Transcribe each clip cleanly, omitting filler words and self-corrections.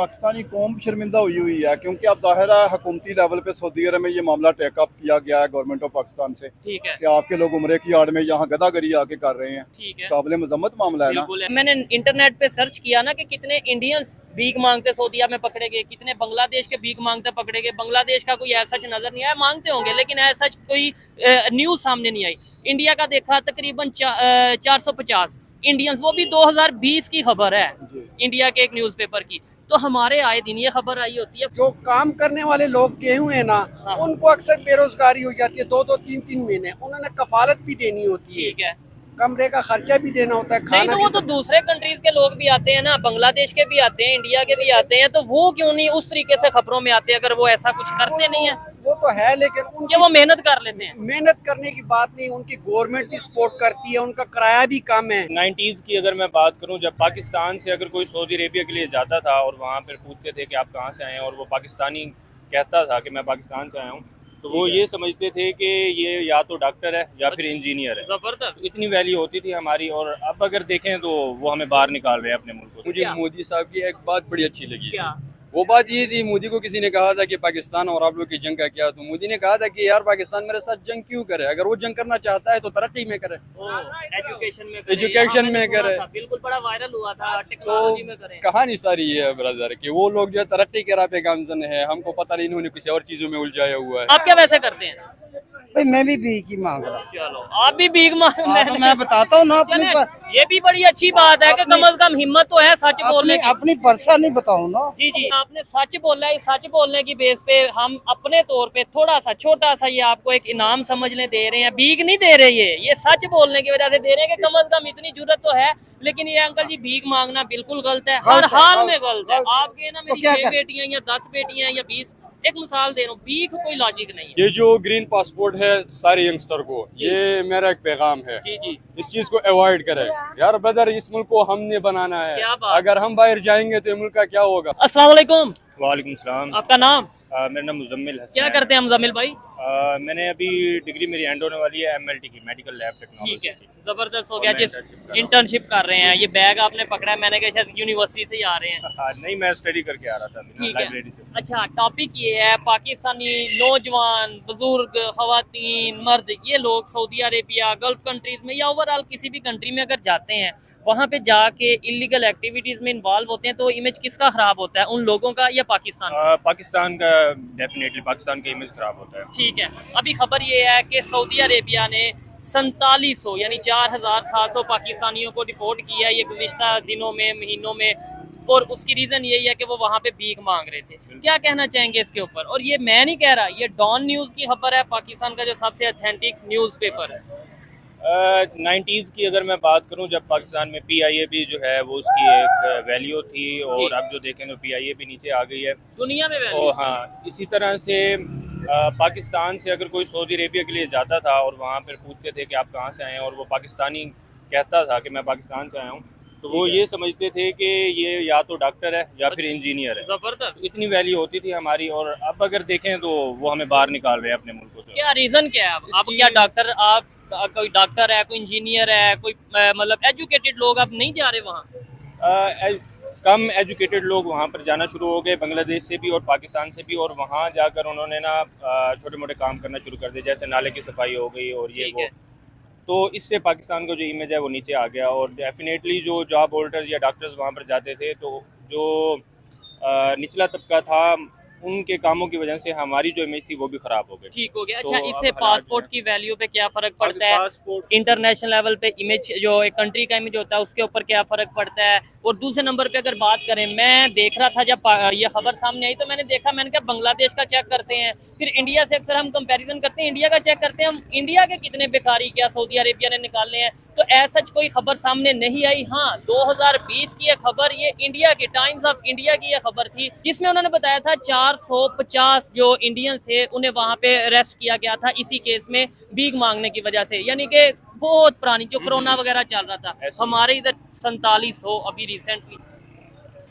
पाकिस्तानी कौम शर्मिंदा हुई है, क्योंकि अब जाहिर है हुकूमती लेवल पे सऊदी अरब में ये मामला टेकअप किया गया है गवर्नमेंट ऑफ पाकिस्तान से। ठीक है, कि आपके लोग उम्रे की आड़ में यहाँ गदागरी आके कर रहे हैं। ठीक है, काबिल मजम्मत मामला है ना। बिल्कुल है। मैंने इंटरनेट पे सर्च किया ना कि कितने इंडियंस भीख मांगते सऊदीया में पकड़े गए, कितने बांग्लादेश के भीख मांगते पकड़े गए। बांग्लादेश का कोई ऐसा नजर नहीं आया, मांगते होंगे लेकिन ऐसा कोई न्यूज सामने नहीं आई। इंडिया का देखा तकरीबन 450 इंडियंस, वो भी 2020 की खबर है इंडिया के एक न्यूज़पेपर की। तो हमारे आए दिन ये खबर आई होती है। जो काम करने वाले लोग गए हुए हैं ना, हाँ। उनको अक्सर बेरोजगारी हो जाती है, 2-2 3-3 महीने। उन्होंने कफालत भी देनी होती है, ठीक है, कमरे का खर्चा भी देना होता है, नहीं खाना तो वो भी। तो दूसरे कंट्रीज के लोग भी आते हैं ना, बांग्लादेश के भी आते हैं, इंडिया के भी आते हैं, तो वो क्यों नहीं उस तरीके से खबरों में आते हैं अगर वो ऐसा कुछ करते नहीं है? वो तो है, लेकिन क्या उनकी वो मेहनत कर लेते हैं? मेहनत करने की बात नहीं, उनकी गवर्नमेंट भी सपोर्ट करती है, उनका किराया भी कम है। 90s की अगर मैं बात करूं, जब पाकिस्तान से अगर कोई सऊदी अरेबिया के लिए जाता था और वहाँ पर पूछते थे कि आप कहाँ से आए हैं, और वो पाकिस्तानी कहता था कि मैं पाकिस्तान से आया हूँ, तो वो ये समझते थे कि ये या तो डॉक्टर है या फिर इंजीनियर है। जबरदस्त। इतनी वैल्यू होती थी हमारी, और अब अगर देखें तो वो हमें बाहर निकाल रहे हैं अपने मुल्क से। मुझे क्या? मोदी साहब की एक बात बड़ी अच्छी लगी। क्या? वो बात ये थी, मोदी को किसी ने कहा था कि पाकिस्तान और आप लोग की जंग का क्या, तो मोदी ने कहा था कि यार पाकिस्तान मेरे साथ जंग क्यों करे, अगर वो जंग करना चाहता है तो तरक्की में करे, एजुकेशन में एजुकेशन में करे। बिल्कुल, बड़ा वायरल हुआ था, टेक्नोलॉजी में करें। कहानी सारी ये है ब्रदर कि वो लोग जो है तरक्की के राह पे गामजन है, हमको पता नहीं इन्होंने किसी और चीजों में उलझाया हुआ है। आप क्या वैसे करते हैं? भाई मैं भी भीख ही मांग रहा हूँ। चलो, आप भी भीख मांग। मैं बताता हूँ ना अपनी चले, ये भी बड़ी अच्छी बात है कि कम से कम हिम्मत तो है सच बोलने की। अपनी परेशानी बताऊँ ना। जी जी, आपने सच बोला है। सच बोलने की बेस पे हम अपने तौर पे थोड़ा सा छोटा सा ये आपको एक इनाम समझने दे रहे हैं, भीख नहीं दे रहे, ये सच बोलने की वजह से दे रहे हैं कि कम से कम इतनी जरूरत तो है। लेकिन ये अंकल जी, भीख मांगना बिल्कुल गलत है, हर हाल में गलत है। आपके ना मेरी 6 बेटियां या 10 बेटियां या 20, एक मिसाल दे रहा हूँ, भीख कोई लॉजिक नहीं है। ये जो ग्रीन पासपोर्ट है सारे यंगस्टर को, ये मेरा एक पैगाम है, जी जी, इस चीज को अवॉइड करें यार ब्रदर। इस मुल्क को हमने बनाना है, क्या बात। अगर हम बाहर जाएंगे तो मुल्क का क्या होगा। अस्सलाम वालेकुम। वालेकुम सलाम। आपका नाम? मेरा नाम मुजम्मिल हसन क्या है। करते हैं मुजम्मिल भाई? मैंने अभी डिग्री मेरी एंड होने वाली है MLT की, मेडिकल लैब ठीक टेक्नोलॉजी है, की। जबरदस्त हो गया। मैं जिस internship कर रहा हूँ। इंटर्नशिप कर रहे हैं, ये बैग आपने पकड़ा है, मैंने कहा शायद यूनिवर्सिटी से ही आ रहे हैं। हाँ, नहीं मैं स्टडी करके आ रहा था अभी ठीक लाइब्रेरी से। है, अच्छा, टॉपिक ये है पाकिस्तानी नौजवान, बुजुर्ग, खवातीन, मर्द, ये लोग सऊदी अरेबिया, गल्फ कंट्रीज में या ओवरऑल किसी भी कंट्री में अगर जाते हैं, वहाँ पे जाके इलीगल एक्टिविटीज में इन्वॉल्व होते हैं, तो इमेज किसका खराब होता है, उन लोगों का या पाकिस्तान का? पाकिस्तान का डेफिनेटली पाकिस्तान का इमेज खराब होता है। ठीक है, अभी खबर ये है कि सऊदी अरेबिया ने 4700 यानी 4700 पाकिस्तानियों को रिपोर्ट किया है ये गुज़िश्ता दिनों में, महीनों में, और उसकी रीज़न यही है कि वो वहाँ पे भीख मांग रहे थे। क्या कहना चाहेंगे इसके ऊपर? और ये मैं नहीं कह रहा, ये डॉन न्यूज़ की खबर है, पाकिस्तान का जो सबसे ऑथेंटिक न्यूज़पेपर है। 90s की अगर मैं बात करूं, जब पाकिस्तान में PIA जो है वो उसकी एक वैल्यू थी, और अब जो देखें तो PIA नीचे आ गई है दुनिया में वैल्यू। और हाँ, इसी तरह से पाकिस्तान से अगर कोई सऊदी अरेबिया के लिए जाता था और वहाँ पर पूछते थे कि आप कहाँ से आए हैं, और वो पाकिस्तानी कहता था कि मैं पाकिस्तान से आया हूँ, तो वो ये समझते थे कि ये या तो डॉक्टर है या फिर इंजीनियर है। जबरदस्त। इतनी वैल्यू होती थी हमारी, और अब अगर देखें तो वो हमें बाहर निकाल रहे हैं अपने मुल्क से। क्या रीज़न क्या है? आप क्या डॉक्टर, आप कोई डॉक्टर है, कोई इंजीनियर है, कोई मतलब एजुकेटेड लोग आप नहीं जा रहे वहाँ? कम एजुकेटेड लोग वहाँ पर जाना शुरू हो गए, बांग्लादेश से भी और पाकिस्तान से भी, और वहाँ जाकर उन्होंने ना छोटे मोटे काम करना शुरू कर दिए, जैसे नाले की सफाई हो गई और ये वो। तो इससे पाकिस्तान का जो इमेज है वो नीचे आ गया, और डेफिनेटली जो जॉब होल्डर्स या डॉक्टर्स वहाँ पर जाते थे, तो जो निचला तबका था, उनके कामों की वजह से हमारी जो इमेज थी वो भी खराब हो गई। ठीक हो गया। तो अच्छा, अब इससे हालात पासपोर्ट जो की वैल्यू पे क्या फर्क पड़ता है? पासपोर्ट इंटरनेशनल लेवल पे इमेज, जो एक कंट्री का इमेज होता है, उसके ऊपर क्या फर्क पड़ता है? और दूसरे नंबर पे अगर बात करें, मैं देख रहा था जब ये खबर सामने आई तो मैंने देखा, मैंने कहा बांग्लादेश का चेक करते हैं, फिर इंडिया से अक्सर हम कंपैरिजन करते हैं, इंडिया का चेक करते हैं, हम इंडिया के कितने बेकारी क्या सऊदी अरेबिया ने निकालने हैं, तो ऐसा कोई खबर सामने नहीं आई। हाँ, 2020 की ये खबर, ये इंडिया की टाइम्स ऑफ इंडिया की ये खबर थी, जिसमें उन्होंने बताया था 450 जो इंडियंस थे उन्हें वहां पे अरेस्ट किया गया था इसी केस में, भीख मांगने की वजह से, यानी कि बहुत पुरानी जो कोरोना वगैरह चल रहा था। हमारे इधर 4700 अभी रिसेंटली।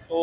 तो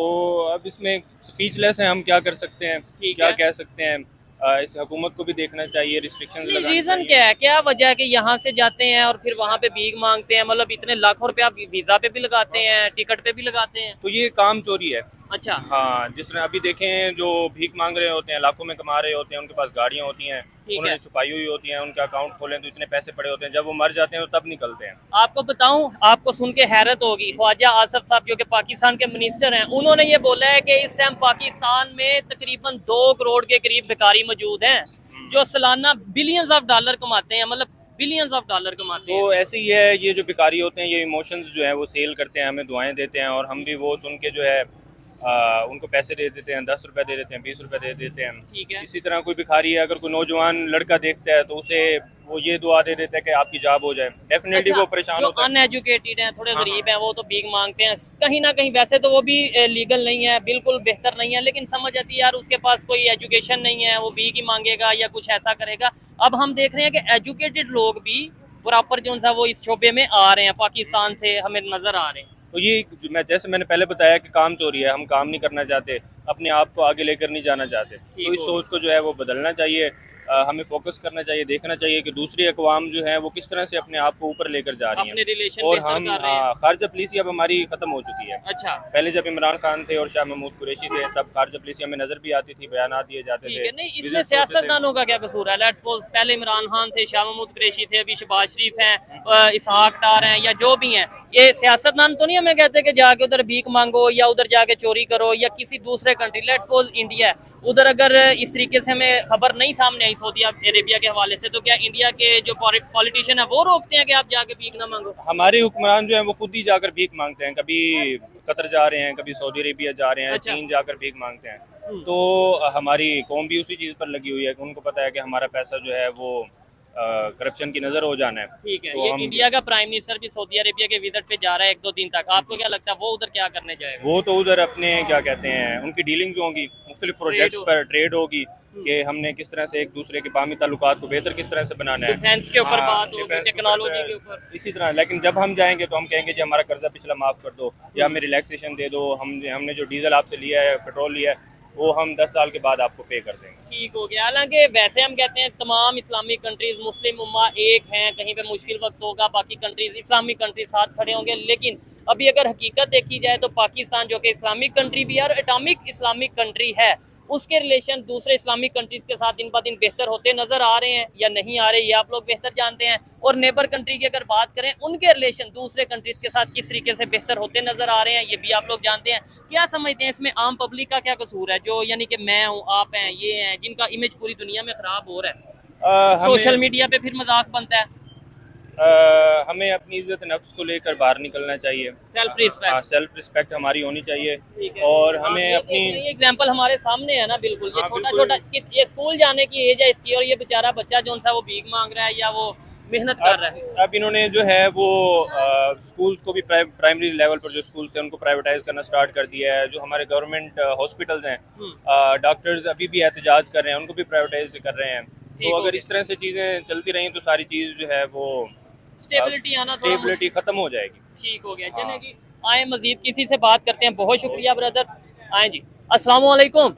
अब इसमें स्पीचलेस है, हम क्या कर सकते हैं, क्या कह सकते हैं। इस हुकूमत को भी देखना चाहिए, रिस्ट्रिक्शंस लगानी रीजन चाहिए। क्या है, क्या वजह है कि यहाँ से जाते हैं और फिर वहाँ पे भीख मांगते हैं? मतलब इतने लाखों रुपया वीजा पे भी लगाते हैं, टिकट पे भी लगाते हैं। तो ये काम चोरी है। अच्छा हाँ, जिस तरह अभी देखें जो भीख मांग रहे होते हैं, लाखों में कमा रहे होते हैं, उनके पास गाड़ियाँ होती हैं, है। उन्होंने छुपाई हुई होती हैं, उनके अकाउंट खोलें तो इतने पैसे पड़े होते हैं, जब वो मर जाते हैं तो तब निकलते हैं। आपको बताऊं, आपको सुन के हैरत होगी, ख्वाजा आसिफ साहब जो कि पाकिस्तान के मिनिस्टर हैं, उन्होंने ये बोला है कि इस टाइम पाकिस्तान में तकरीबन 2 करोड़ के करीब भिखारी मौजूद हैं जो सालाना बिलियंस ऑफ डॉलर कमाते हैं, मतलब बिलियंस ऑफ डॉलर कमाते हैं। तो ऐसे ही है, ये जो भिखारी होते हैं ये इमोशंस जो है वो सेल करते हैं, हमें दुआएं देते हैं और हम भी वो सुन के जो है उनको पैसे दे देते हैं, 10 रुपए दे देते हैं, 20 रुपए दे देते हैं। ठीक है। इसी तरह कोई भिखारी है, अगर कोई नौजवान लड़का देखता है तो उसे वो ये दुआ दे देता है कि आपकी जॉब हो जाए, डेफिनेटली अच्छा, वो परेशान जो होता है। अनएजुकेटेड हैं, थोड़े हाँ, गरीब हैं, वो तो भीख मांगते हैं कहीं ना कहीं। वैसे तो वो भी लीगल नहीं है, बिल्कुल बेहतर नहीं है, लेकिन समझ आती है यार उसके पास कोई एजुकेशन नहीं है, वो भीख ही मांगेगा या कुछ ऐसा करेगा। अब हम देख रहे हैं कि एजुकेटेड लोग भी प्रॉपर जो सा वो इस शोबे में आ रहे हैं, पाकिस्तान से हमें नजर आ रहे हैं। तो ये जैसे मैंने पहले बताया कि काम चोरी है, हम काम नहीं करना चाहते, अपने आप को आगे लेकर नहीं जाना चाहते, तो इस सोच को जो है वो बदलना चाहिए। हमें फोकस करना चाहिए, देखना चाहिए कि दूसरी अक़वाम जो है वो किस तरह से अपने आप को ऊपर लेकर जा रही अपने हैं रिलेशन और बेहतर हम कर रहे हैं। खारजा पॉलिसी अब हमारी ख़त्म हो चुकी है। अच्छा, पहले जब इमरान खान थे और शाह महमूद कुरैशी थे तब खारजा पॉलिसी हमें नजर भी आती थी, बयान दिए जाते ठीक थे। है। नहीं, इसमें विजिट्स होते थे। सियासतदानों का क्या कसूर है? लेट्स सपोज पहले इमरान खान थे, शाह महमूद कुरैशी थे, अभी शहबाज शरीफ हैं, इसहाक डार हैं, या जो भी हैं, ये सियासतदान तो नहीं हमें कहते कि जाके उधर भीख मांगो या उधर जाके चोरी करो या किसी दूसरे कंट्री, लेट्स सपोज इंडिया है, उधर अगर इस तरीके से हमें खबर नहीं सामने आई सऊदी अरेबिया के हवाले से, तो क्या इंडिया के जो पॉलिटिशियन है वो रोकते हैं कि आप जाके भीख ना मांगो? हमारे हुक्मरान जो है वो खुद ही जाकर भीख मांगते हैं, कभी कतर जा रहे हैं, कभी सऊदी अरेबिया जा रहे हैं, अच्छा। चीन जाकर भीख मांगते हैं। तो हमारी कौम भी उसी चीज़ पर लगी हुई है कि उनको पता है कि हमारा पैसा जो है वो करप्शन की नज़र हो जाना है। ठीक है। तो ये हम इंडिया का प्राइम मिनिस्टर भी सऊदी अरेबिया के विजिट पे जा रहा है 1-2 दिन तक, आपको क्या लगता है वो उधर क्या करने जाएगा? वो तो उधर अपने क्या कहते हैं उनकी डीलिंग्स होंगी, मुख्तलिफ प्रोजेक्ट्स पर ट्रेड होगी कि हमने किस तरह से एक दूसरे के बामी ताल्लुकात को बेहतर किस तरह से बनाना है, डिफेंस के ऊपर हाँ, बात होगी, डिफेंस के टेक्नोलॉजी ऊपर के ऊपर। इसी तरह। लेकिन जब हम जाएंगे तो हम कहेंगे जी हमारा कर्जा पिछला माफ़ कर दो या हमें रिलैक्सेशन दे दो, हमने जो डीजल आपसे लिया है, पेट्रोल लिया है, वो हम 10 साल के बाद आपको पे कर देंगे। ठीक हो गया। हालांकि वैसे हम कहते हैं तमाम इस्लामिक कंट्रीज, मुस्लिम उम्मा एक हैं, कहीं पे मुश्किल वक्त होगा बाकी कंट्रीज, इस्लामिक कंट्रीज साथ खड़े होंगे, लेकिन अभी अगर हकीकत देखी जाए तो पाकिस्तान जो कि इस्लामिक कंट्री भी है और एटॉमिक इस्लामिक कंट्री है, उसके रिलेशन दूसरे इस्लामिक कंट्रीज के साथ दिन ब दिन बेहतर होते नजर आ रहे हैं या नहीं आ रहे, ये आप लोग बेहतर जानते हैं। और नेबर कंट्री की अगर बात करें, उनके रिलेशन दूसरे कंट्रीज के साथ किस तरीके से बेहतर होते नजर आ रहे हैं, ये भी आप लोग जानते हैं। क्या समझते हैं इसमें आम पब्लिक का क्या कसूर है, जो यानी कि मैं हूँ, आप हैं, ये हैं, जिनका इमेज पूरी दुनिया में खराब हो रहा है, सोशल मीडिया पे फिर मजाक बनता है? हमें अपनी इज्जत नफ्स को लेकर बाहर निकलना चाहिए, सेल्फ रिस्पेक्ट। सेल्फ रिस्पेक्ट हमारी होनी चाहिए। ठीक है। और हाँ, हमें ये अपनी एग्जांपल हमारे सामने है ना, बिल्कुल ये हाँ, छोटा बिल्कुल। छोटा, ये स्कूल जाने की एज है इसकी, और ये बेचारा बच्चा जो सा वो भीख मांग रहा है या वो मेहनत कर रहा है। अब इन्होंने जो है वो स्कूल्स को भी प्राइमरी लेवल पर जो स्कूल्स हैं उनको प्राइवेटाइज करना स्टार्ट कर दिया है। जो हमारे गवर्नमेंट हॉस्पिटल्स हैं, डॉक्टर्स अभी भी एहतजाज कर रहे हैं, उनको भी प्राइवेटाइज कर रहे हैं। तो अगर इस तरह से चीज़ें चलती रहीं तो सारी चीज़ जो है वो स्टेबिलिटी आना थोड़ा स्टेबिलिटी खत्म हो जाएगी। ठीक हो गया। हाँ। चलें जी, आए मजीद किसी से बात करते हैं। बहुत शुक्रिया ब्रदर, आए जी। अस्सलाम वालेकुम,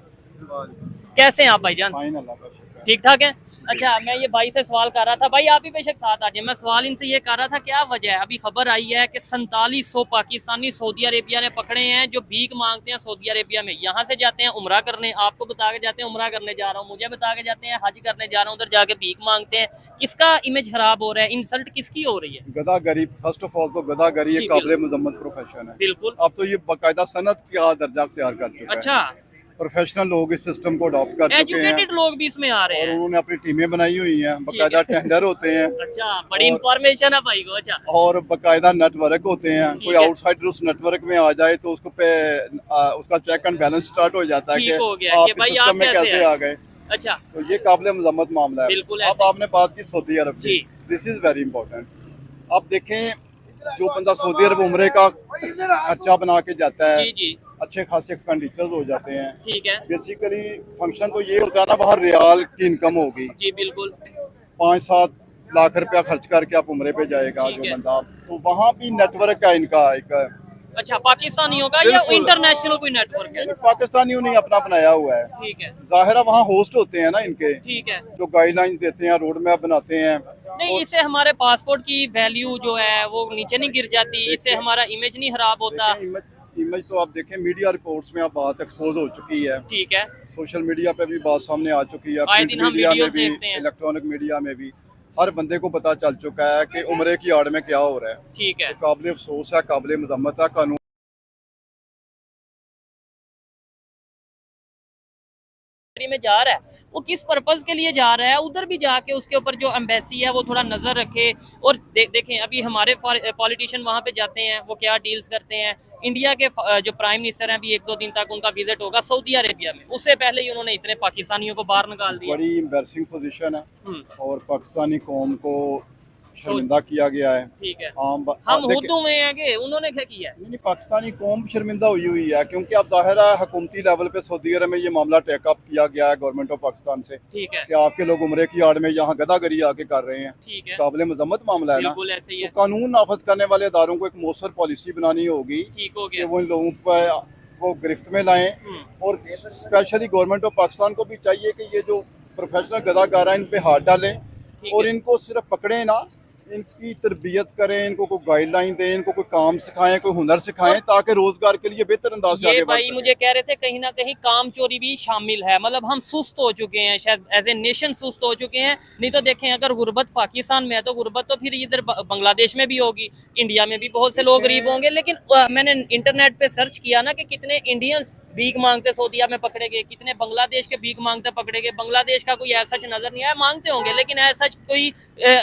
कैसे हैं आप भाईजान? फाइन, अल्लाह का शुक्र है। ठीक ठाक है। अच्छा, मैं ये भाई से सवाल कर रहा था, भाई आप भी बेशक साथ आ जाए। मैं सवाल इनसे ये कर रहा था, क्या वजह है, अभी खबर आई है कि 4700 पाकिस्तानी सऊदी अरेबिया ने पकड़े हैं जो भीख मांगते हैं सऊदी अरेबिया में। यहाँ से जाते हैं उम्रा करने, आपको बता के जाते हैं उम्रा करने जा रहा हूँ, मुझे बता के जाते हैं हज करने जा रहा हूँ, उधर जाके भीख मांगते हैं। किसका इमेज खराब हो रहा है, इंसल्ट किसकी हो रही है? गदागरी, फर्स्ट ऑफ ऑल तो गदागरी जी, एक काबिल मजम्मत प्रोफेशन है। बिल्कुल। अब तो ये बाकायदा सनत का दर्जा अख्तियार कर चुका है। अच्छा, प्रोफेशनल लोग इस सिस्टम को अडॉप्ट कर चुके हैं एजुकेटेड लोग भी इसमें आ रहे और हैं। उन्होंने अपनी टीमें बनाई हुई हैं, बाकायदा टेंडर होते हैं अच्छा, बड़ी इंफॉर्मेशन है भाई को। अच्छा, और बाकायदा नेटवर्क होते हैं। कोई है। आउटसाइडर उस नेटवर्क में आ जाए तो उसको पे उसका चेक एंड बैलेंस स्टार्ट हो जाता है ठीक कि हो गया कि आप भाई इस आप सिस्टम में कैसे कैसे हैं। आ गए। अच्छा, तो ये काबिल मजम्मत मामला है। बिल्कुल अब ऐसे। आपने बात की सऊदी अरब की, जी। This is very important. आप देखें, जो बंदा सऊदी अरब उम्रे का खर्चा बना के जाता है, जी जी, अच्छे खासे एक्सपेंडिचर्स हो जाते हैं। ठीक है बेसिकली फंक्शन तो ये होता है ना, बाहर रियाल की इनकम होगी, जी, बिल्कुल 5-7 लाख रुपया खर्च करके आप उम्रे पे जाएगा ठीक जो है। बंदा, तो वहाँ भी नेटवर्क का इनका एक अच्छा, पाकिस्तानी होगा या बिल्कुल। इंटरनेशनल कोई नेटवर्क है? पाकिस्तानियों ने अपना बनाया हुआ है। ठीक है, जाहिर है वहाँ होस्ट होते हैं ना इनके, ठीक है। जो गाइडलाइंस देते हैं, रोड मैप बनाते हैं। नहीं, इससे हमारे पासपोर्ट की वैल्यू जो है वो नीचे नहीं गिर जाती, इससे हमारा इमेज नहीं खराब होता। इमेज तो आप देखें, मीडिया रिपोर्ट्स में अब बात एक्सपोज हो चुकी है, ठीक है, सोशल मीडिया पे भी बात सामने आ चुकी है, आए प्रिंट दिन हम मीडिया में वीडियोस भी, देखते हैं। इलेक्ट्रॉनिक मीडिया में भी हर बंदे को पता चल चुका है कि उम्रे की आड़ में क्या हो रहा है। ठीक है। तो काबिल अफसोस है, काबिल मजम्मत है। कानून में जा रहा है, वो किस पर्पस के लिए जा रहा है, उधर भी जाके उसके ऊपर जो एम्बेसी है वो थोड़ा नजर रखे। और देखें अभी हमारे पॉलिटिशियन वहां पे जाते हैं, वो क्या डील्स करते हैं। इंडिया के जो प्राइम मिनिस्टर हैं, अभी 1-2 दिन तक उनका विजिट होगा सऊदी अरेबिया में, उससे पहले ही उन्होंने इतने पाकिस्तानियों को बाहर निकाल दिया। बड़ी एम्बैरसिंग पोजीशन है हम्म, और पाकिस्तानी कौम को शर्मिंदा किया गया है। ठीक है। हम हम देखिए, हुर्दू में हैं कि उन्होंने क्या किया है? नहीं, पाकिस्तानी कौम शर्मिंदा हुई है, क्योंकि अब ज़ाहिर है हुकूमती लेवल पे सऊदी अरब में ये मामला टेकअप किया गया है गवर्नमेंट ऑफ पाकिस्तान से ठीक है, कि आपके लोग उम्रे की आड़ में यहाँ गदागरी आके कर रहे हैं। ठीक है, काबिल मजम्मत मामला है ना। बिल्कुल ऐसे ही तो है। कानून नाफज करने वाले इदारों को एक मौसर पॉलिसी बनानी होगी ठीक हो कि गया। वो इन लोगों पर वो गिरफ्त में लाएं। हम्म, और स्पेशली गवर्नमेंट ऑफ पाकिस्तान को भी चाहिए कि ये जो प्रोफेशनल गदागार हैं इन पे हाथ डालें ठीक और है। इनको सिर्फ पकड़े ना, इनकी तरबियत करें, इनको कोई गाइडलाइन दें, इनको कोई काम सिखाएं, कोई हुनर सिखाएं, ताकि रोजगार के लिए बेहतर अंदाज से ये आगे बढ़ भाई सकें। मुझे कह रहे थे कहीं ना कहीं काम चोरी भी शामिल है, मतलब हम सुस्त हो चुके हैं, शायद एज ए नेशन सुस्त हो चुके हैं। नहीं तो देखें, अगर गुर्बत पाकिस्तान में है तो गुर्बत तो फिर इधर बांग्लादेश में भी होगी, इंडिया में भी बहुत से लोग गरीब होंगे। लेकिन मैंने इंटरनेट पे सर्च किया ना कि कितने इंडियंस भीख मांगते सऊदीया में पकड़े गए, कितने बांग्लादेश के भीख मांगते पकड़े गए। बांग्लादेश का कोई ऐसा नजर नहीं आया, मांगते होंगे लेकिन ऐसा कोई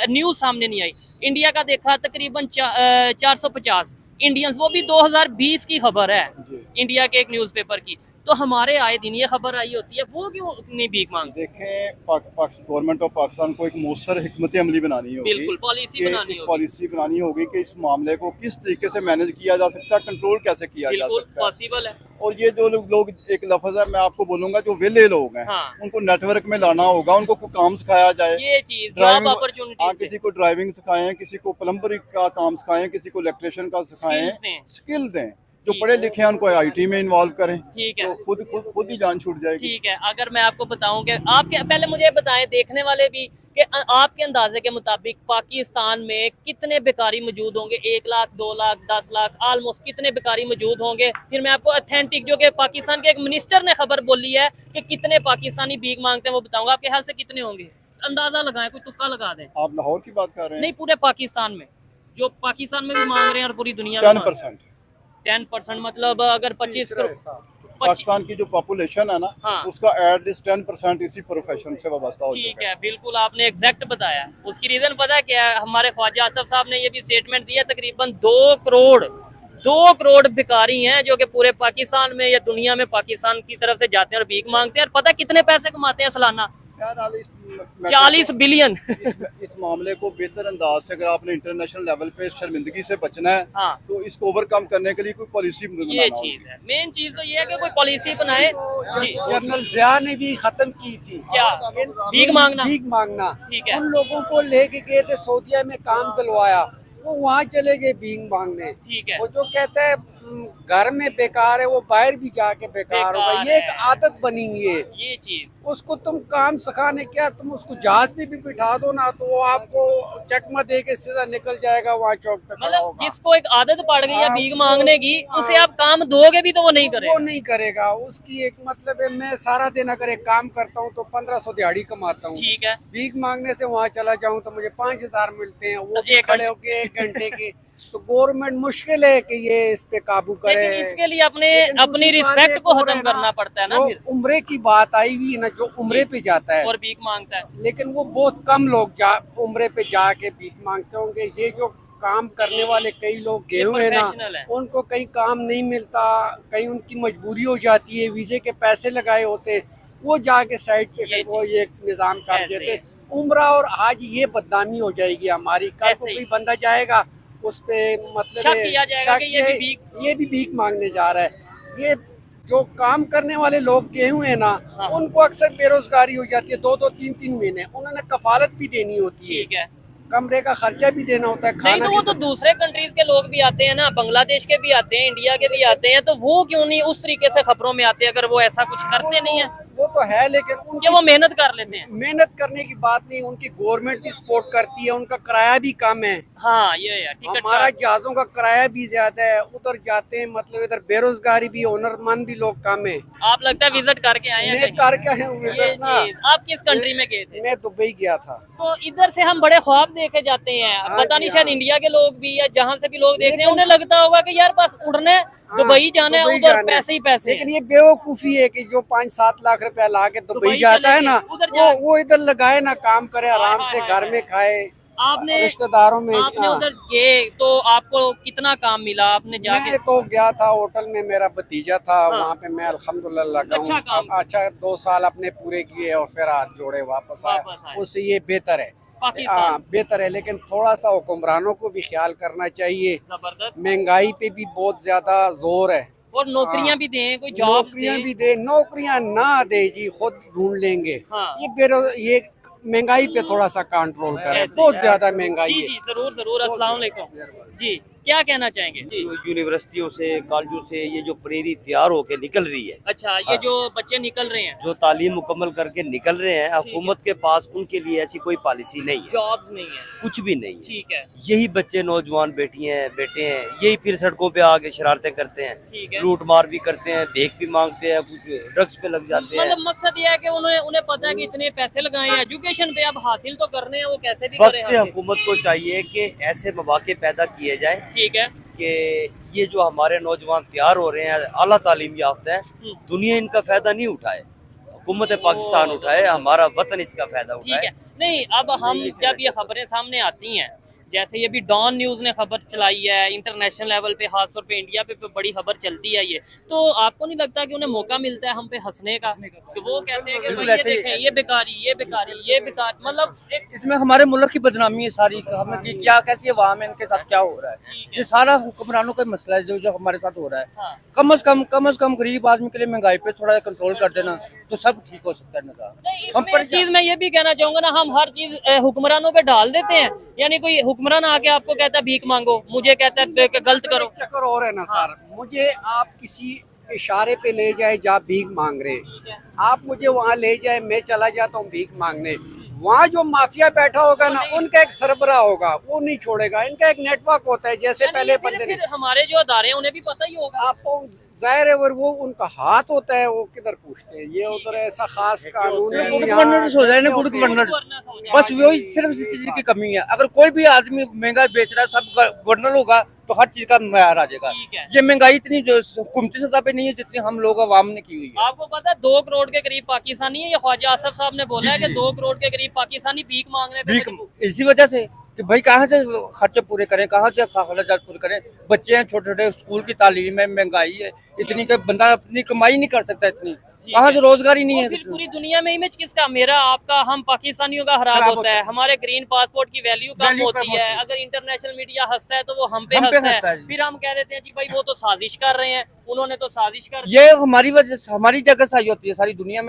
न्यूज सामने नहीं आई। इंडिया का देखा तकरीबन 450 इंडियंस, वो भी 2020 की खबर है, जी। इंडिया के एक न्यूज़पेपर की। तो हमारे आए दिन ये खबर आई होती है, वो क्यों नहीं भीख मांगते? देखें, गवर्नमेंट ऑफ पाकिस्तान को एक मौसर हिकमत अमली बनानी होगी, बिल्कुल पॉलिसी कि बनानी एक होगी, पॉलिसी बनानी होगी कि इस मामले को किस तरीके से मैनेज किया जा सकता है, कंट्रोल कैसे किया जा बिल्कुल सकता है। पॉसिबल है। और ये जो लोग एक लफ्ज है मैं आपको बोलूंगा, जो वेले लोग हैं, हाँ। उनको नेटवर्क में लाना होगा, उनको कोई काम सिखाया जाए। ये चीज जॉब ड्राइविंग, हाँ, अपॉर्चुनिटी किसी को ड्राइविंग सिखाएं, किसी को प्लम्बरी का काम सिखाएं, किसी को इलेक्ट्रिशियन का सिखाएं, Skills दें। स्किल दें। जो ठीक। पढ़े लिखे हैं उनको आईटी में इन्वॉल्व करें, ठीक है, तो खुद ही जान छूट जाएगी। ठीक है। अगर मैं आपको बताऊं कि आपके पहले मुझे बताएं, देखने वाले भी, कि आपके अंदाजे के मुताबिक पाकिस्तान में कितने बेकारी मौजूद होंगे? 1 लाख, 2 लाख, 10 लाख, ऑलमोस्ट कितने बेकारी मौजूद होंगे? फिर मैं आपको ऑथेंटिक, जो कि पाकिस्तान के एक मिनिस्टर ने खबर बोली है कि कितने पाकिस्तानी भीख मांगते हैं, वो बताऊंगा। आपके ख्याल से कितने होंगे? अंदाजा लगाएं, कोई तुक्का लगा दें। आप लाहौर की बात कर रहे नहीं, हैं? पूरे पाकिस्तान में, जो पाकिस्तान में भी मांग रहे हैं और पूरी दुनिया में 10%। 10% मतलब अगर 25 करोड़ पाकिस्तान की जो पॉपुलेशन है ना, हाँ। उसका एटलीस्ट 10% इसी प्रोफेशन से वाबस्ता हो ठीक चुका है। है, बिल्कुल आपने एग्जैक्ट बताया। उसकी रीजन पता है क्या है? हमारे ख्वाजा आसफ साहब ने ये भी स्टेटमेंट दिया, तकरीबन 2 करोड़ भिखारी हैं जो कि पूरे पाकिस्तान में या दुनिया में पाकिस्तान की तरफ से जाते हैं और भीख मांगते हैं। और पता कितने पैसे कमाते हैं सालाना? बहरहाल 40 बिलियन। इस मामले को बेहतर अंदाज से अगर आपने इंटरनेशनल लेवल पे शर्मिंदगी से बचना है, हाँ, तो इसको ओवरकम करने के लिए कोई पॉलिसी ये चीज है, मेन चीज तो ये है कि कोई पॉलिसी बनाए। जी, जनरल जिया ने भी खत्म की थी क्या? भीख मांगना। भीख मांगना। ठीक है, उन लोगों को लेके गए थे सऊदीया में, काम दिलवाया, वो वहाँ चले गए भीख मांगने। ठीक है, वो जो कहते हैं घर में बेकार है, वो बाहर भी जाके बेकार होगा। बेकार ये एक है। आदत बनी हुई है। ये चीज। उसको तुम काम सिखाने, क्या तुम उसको जहाज पे भी बिठा दो ना, तो वो आपको चकमा दे के सीधा निकल जाएगा, वहाँ चौक पे खड़ा मतलब होगा। जिसको एक आदत पड़ गई है हाँ, भीख मांगने की, हाँ। उसे आप काम दोगे भी तो वो नहीं करेगा। वो नहीं करेगा। उसकी एक मतलब है, मैं सारा दिन अगर एक काम करता हूँ तो 1500 दिहाड़ी कमाता हूँ, ठीक है, भीख मांगने से वहाँ चला जाऊँ तो मुझे 5000 मिलते हैं, वो भी एक खड़े होके 1 घंटे के। तो गवर्नमेंट मुश्किल है कि ये इस पे काबू करे। लेकिन इसके लिए अपने लेकिन अपनी दूसरी बात रिस्पेक्ट एक को और खत्म है ना, करना पड़ता है ना जो फिर। उम्रे की बात आई हुई है ना, जो उम्रे पे जाता है और भीख मांगता है। लेकिन वो बहुत कम लोग उम्रे पे जाके भीख मांगते होंगे। ये जो काम करने वाले कई लोग गए हुए हैं प्रोफेशनल ना, है। उनको कहीं काम नहीं मिलता, कहीं उनकी मजबूरी हो जाती है, वीजे के पैसे लगाए होते, वो जाके साइड पे ये फिर वो ये निजाम कर ऐसे देते। ही। उम्रा और आज ये बदनामी हो जाएगी हमारी। कल को ऐसे ही। कोई बंदा जाएगा उस पे मतलब शक किया जाएगा शक कि ये भी भीख मांगने जा रहा है। ये जो काम करने वाले लोग गए हुए हैं ना, हाँ। उनको अक्सर बेरोजगारी हो जाती है, 2-2, 3-3 महीने। उन्होंने कफालत भी देनी होती है, ठीक है। कमरे का खर्चा भी देना होता है, नहीं खाना तो वो भी तो दूसरे कंट्रीज के लोग भी आते हैं ना, बांग्लादेश के भी आते हैं, इंडिया के भी आते हैं, तो वो क्यों नहीं उस तरीके से खबरों में आते हैं अगर वो ऐसा कुछ करते नहीं है? वो तो है, लेकिन कि उनकी वो मेहनत कर लेते हैं। मेहनत करने की बात नहीं, उनकी गवर्नमेंट भी सपोर्ट करती है, उनका किराया भी कम है। हाँ ये है टिकट हमारा का। जहाजों का किराया भी ज्यादा है, उधर जाते हैं मतलब इधर बेरोजगारी भी, हुनरमंद भी लोग कम है। आप लगता है विजिट करके आए हैं मैं कहीं? करके आया हूँ विजिट ना। ये आप किस कंट्री में गए थे? मैं दुबई गया था। तो इधर से हम बड़े ख्वाब देखे जाते हैं, हाँ पता जी, नहीं शायद हाँ। इंडिया के लोग भी या जहाँ से भी लोग देख रहे हैं लेकिन- उन्हें लगता होगा कि यार बस उड़ना है, हाँ, दुबई जाना है, दुबई उधर जाना है। पैसे ही पैसे लेकिन हैं। ये बेवकूफी है कि जो 5-7 लाख रुपया ला के दुबई दुबई जाता है चले ना, गए, उधर जा- वो इधर लगाए ना, काम करे आराम हाय, से, हाय, घर हाय, में खाए, आपने रिश्तेदारों में। आपने हाँ। उधर गए तो आपको कितना काम मिला? आपने जाके मैं तो गया था होटल में, मेरा भतीजा था हाँ। वहाँ पे, मैं अल्हम्दुलिल्लाह लगा अच्छा हूँ। काम। अच्छा 2 साल अपने पूरे किए और फिर हाथ जोड़े वापस वापस आए। आया। उससे ये बेहतर है। पाकिस्तान। हाँ बेहतर है, लेकिन थोड़ा सा हुक्मरानों को भी ख्याल करना चाहिए। जबरदस्त। महंगाई पे भी बहुत ज्यादा जोर है। और नौकरियां हाँ। भी दें, कोई जॉब नौकरियां भी दे, नौकरियां ना दे जी, खुद ढूंढ लेंगे। हाँ। ये महंगाई पे थोड़ा सा कंट्रोल करें, ऐसे- बहुत ज्यादा महंगाई जी है। जी जरूर जरूर। अस्सलाम वालेकुम जी, क्या कहना चाहेंगे जी? यूनिवर्सिटियों से, कॉलेजों से ये जो पनीरी तैयार होके निकल रही है, अच्छा ये जो बच्चे निकल रहे हैं जो तालीम मुकम्मल करके निकल रहे हैं, हुकूमत के पास उनके लिए ऐसी कोई पॉलिसी नहीं है, जॉब्स नहीं है। कुछ भी नहीं है। ठीक है यही बच्चे नौजवान बेटे हैं, यही फिर सड़कों पे आके शरारतें करते हैं, ठीक है। लूट मार भी करते हैं, भीख भी मांगते हैं, कुछ ड्रग्स पे लग जाते हैं। मतलब मकसद ये है कि उन्हें पता है कि इतने पैसे लगाए हैं एजुकेशन पे, अब हासिल तो करने हैं, वो कैसे भी करे वक्त हासिल। हुकूमत को चाहिए कि ऐसे मौके पैदा किए जाए ठीक है। कि ये जो हमारे नौजवान तैयार हो रहे हैं, आला तालीम याफ्ता है, दुनिया इनका फायदा नहीं उठाए, हुकूमत पाकिस्तान उठाए, हमारा वतन इसका फायदा ठीक उठाए। है। नहीं अब हम जब ये खबरें सामने आती हैं, जैसे ये भी डॉन न्यूज़ ने खबर चलाई है, इंटरनेशनल लेवल पे, खासतौर पे इंडिया पे बड़ी खबर चलती है ये, तो आपको नहीं लगता कि उन्हें मौका मिलता है हम पे हंसने का? कि वो कहते हैं कि बिल्कुल भाई ये ऐसे ही- देखें, ये बेकारी, ये बेकारी, ये बेकार, मतलब एक इसमें हमारे मुल्क की बदनामी है सारी, हमें कि क्या कैसी अवाम है, इनके साथ क्या हो रहा है। ये सारा हुक्मरानों का मसला है जो हमारे साथ हो रहा है। हाँ। कम से कम गरीब आदमी के लिए महंगाई पे थोड़ा कंट्रोल कर देना तो सब ठीक हो सकता है निज़ाम। नहीं, हम इसमें चीज मैं ये भी कहना चाहूंगा ना, हम हर चीज हुक्मरानों पे डाल देते हैं। यानी कोई हुक्मरान आके आपको कहता है भीख मांगो, मुझे कहता है कि गलत करो। एक चक्कर और है ना सर, मुझे आप किसी इशारे पे ले जाए जहाँ भीख मांग रहे हैं, आप मुझे वहाँ ले जाए, मैं चला जाता हूँ भीख मांगने, वहाँ जो माफिया बैठा होगा ना, उनका एक सरबराह होगा, वो नहीं छोड़ेगा। इनका एक नेटवर्क होता है, जैसे यानी पहले फिर- बंदे ने, फिर हमारे जो अदारे हैं उन्हें भी पता ही होगा। आपको जाहिर है वो उनका हाथ होता है, वो किधर पूछते हैं, ये उधर ऐसा खास कानून सिर्फ नहीं गुड यहाँ। गवर्नेंस हो जाए ना, गुड गवर्नेंस, बस वही सिर्फ इस चीज की कमी है। अगर कोई भी आदमी महंगाई बेच रहा है, सब गवर्नर होगा तो हर चीज का मैार आ जाएगा। ठीक है। ये महंगाई इतनी जो हुकूमती सतह पे नहीं है जितनी हम लोग अवाम ने की हुई है। आपको पता है 2 करोड़ के करीब पाकिस्तानी है, ये ख्वाजा आसफ साहब ने बोला है कि 2 करोड़ के करीब पाकिस्तानी भीख मांगने पे भीख मजबूर। इसी वजह से कि भाई कहाँ से खर्चे पूरे करें, कहाँ से खर्चा पूरे करें। बच्चे हैं छोटे छोटे, स्कूल की तालीम है, महंगाई है इतनी कि बंदा अपनी कमाई नहीं कर सकता इतनी, कहाँ से रोजगार ही नहीं और है। फिर पूरी दुनिया में इमेज किसका, मेरा आपका, हम पाकिस्तानियों का खराब खराब होता होता है, है। हमारे ग्रीन पासपोर्ट की वैल्यू कम वैल्यू होती कम है। होती है। अगर इंटरनेशनल मीडिया हंसता है तो वो हम पे हम पे हंसता हंसता है, है। फिर हम कह देते हैं जी भाई वो तो साजिश कर रहे हैं, उन्होंने तो साजिश कर ये हमारी वजह से, हमारी जगह सही होती है सारी दुनिया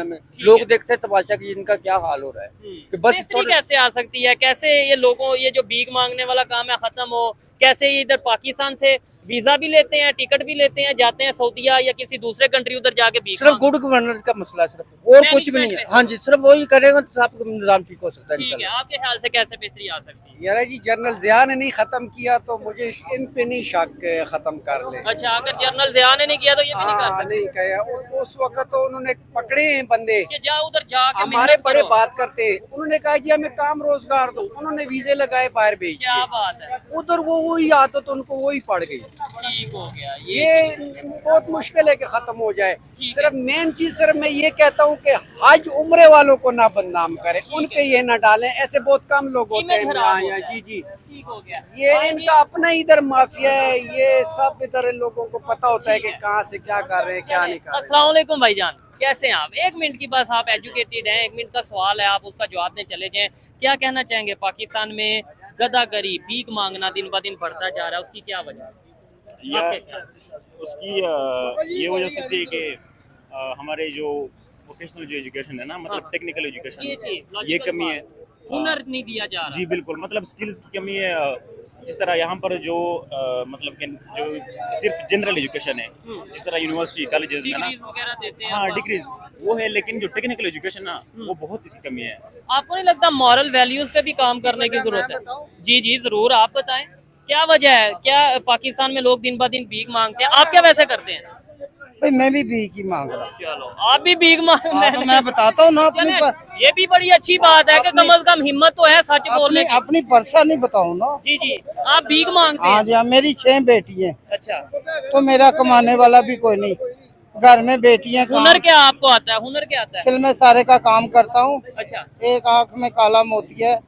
में लोग है। देखते हैं तमाशा कि इनका क्या हाल हो रहा है। कि बस बेहतरी थोड़े- कैसे आ सकती है, कैसे ये लोगों, ये जो भीख मांगने वाला काम है खत्म हो, कैसे ये इधर पाकिस्तान से वीजा भी लेते हैं, टिकट भी लेते हैं, जाते हैं सऊदीया या किसी दूसरे कंट्री, उधर जाके भीख सिर्फ मांगते गुड गवर्नेंस का मसला है, सिर्फ और कुछ भी नहीं है। Management पे। हाँ जी, सिर्फ वही करेगा तो आपका निजाम ठीक हो सकता है हैं। ठीक है, इंशाल्लाह। आपके ख्याल से कैसे बेहतरी आ सकती है? यार जी जनरल जिया ने नहीं खत्म किया तो मुझे इन पे नहीं शक के खत्म कर ले। अच्छा, अगर जनरल जिया ने नहीं किया तो ये भी नहीं कर हाँ सकते नहीं कहा, उस वक्त तो उन्होंने पकड़े हैं बंदे, कि जाओ उधर जाके हमारे मेहनत बड़े करो। बात करते हैं, उन्होंने कहा जी हमें काम रोजगार दो, उन्होंने वीजे लगाए बाहर भेज क्या दिए। बात है, उधर वो वही आदत उनको वही पड़ गई। ठीक हो गया ये बहुत मुश्किल है कि खत्म हो जाए। ठीक है। सिर्फ मेन चीज सिर्फ मैं ये कहता हूँ कि हज उम्रे वालों को ना बदनाम करें, उन पे ये ना डालें, ऐसे बहुत कम लोग होते इमेज हैं खराब यहाँ होता है। जी जी। ठीक हो गया। ये हाँ जी, इनका अपना इधर माफिया है, ये सब इधर लोगों को पता होता है कि कहाँ से क्या कर रहे हैं क्या नहीं कर रहे हैं। अस्सलाम वालेकुम भाईजान, कैसे हैं आप? 1 मिनट की बस, आप एजुकेटेड हैं, 1 मिनट का सवाल है, आप उसका जवाब दें चले जाएं। क्या कहना चाहेंगे, पाकिस्तान में गदागरी, भीख मांगना दिन ब दिन बढ़ता जा रहा है, उसकी क्या वजह है? या आपके क्या? उसकी ये वजह से थी कि हमारे जो वोकेशनल जो एजुकेशन है ना, मतलब हाँ। टेक्निकल एजुकेशन, जी, ये logical कमी बात। है। हुनर नहीं दिया जा रहा। जी बिल्कुल, मतलब स्किल्स की कमी है, जिस तरह यहाँ पर जो मतलब कि जो सिर्फ जनरल एजुकेशन है, जिस तरह यूनिवर्सिटी कॉलेजेस में ना, डिग्रीज वगैरह देते हैं हाँ वहाँ। डिग्रीज वो है, लेकिन जो टेक्निकल एजुकेशन ना वो बहुत इसकी कमी है। आपको नहीं लगता मॉरल वैल्यूज पे भी काम करने की जरूरत है? जी जी जरूर, आप बताएं क्या वजह है, क्या पाकिस्तान में लोग दिन ब दिन भीख मांगते हैं, आप क्या वैसे करते हैं? भाई मैं भी भीख ही मांग रहा हूँ। चलो आप भी भीख मांग तो मैं बताता हूँ ना अपनी चलें, ये भी बड़ी अच्छी बात है कि कम से कम हिम्मत तो है सच बोलने की। अपनी परेशानी बताऊँ ना। जी जी, आप भीख मांगते हाँ हैं? जी हाँ, मेरी 6 बेटी हैं, अच्छा, तो मेरा कमाने वाला भी कोई नहीं, घर में बेटियां। हुनर क्या आपको आता है, हुनर क्या आता है? सिल में सारे का काम करता हूँ। अच्छा, एक आंख में काला मोती है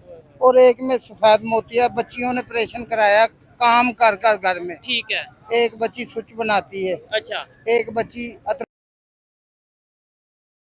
और एक में सफेद मोती है। बच्चियों ने ऑपरेशन कराया काम कर कर घर में। ठीक है। एक बच्ची स्विच बनाती है, अच्छा, एक बच्ची अतर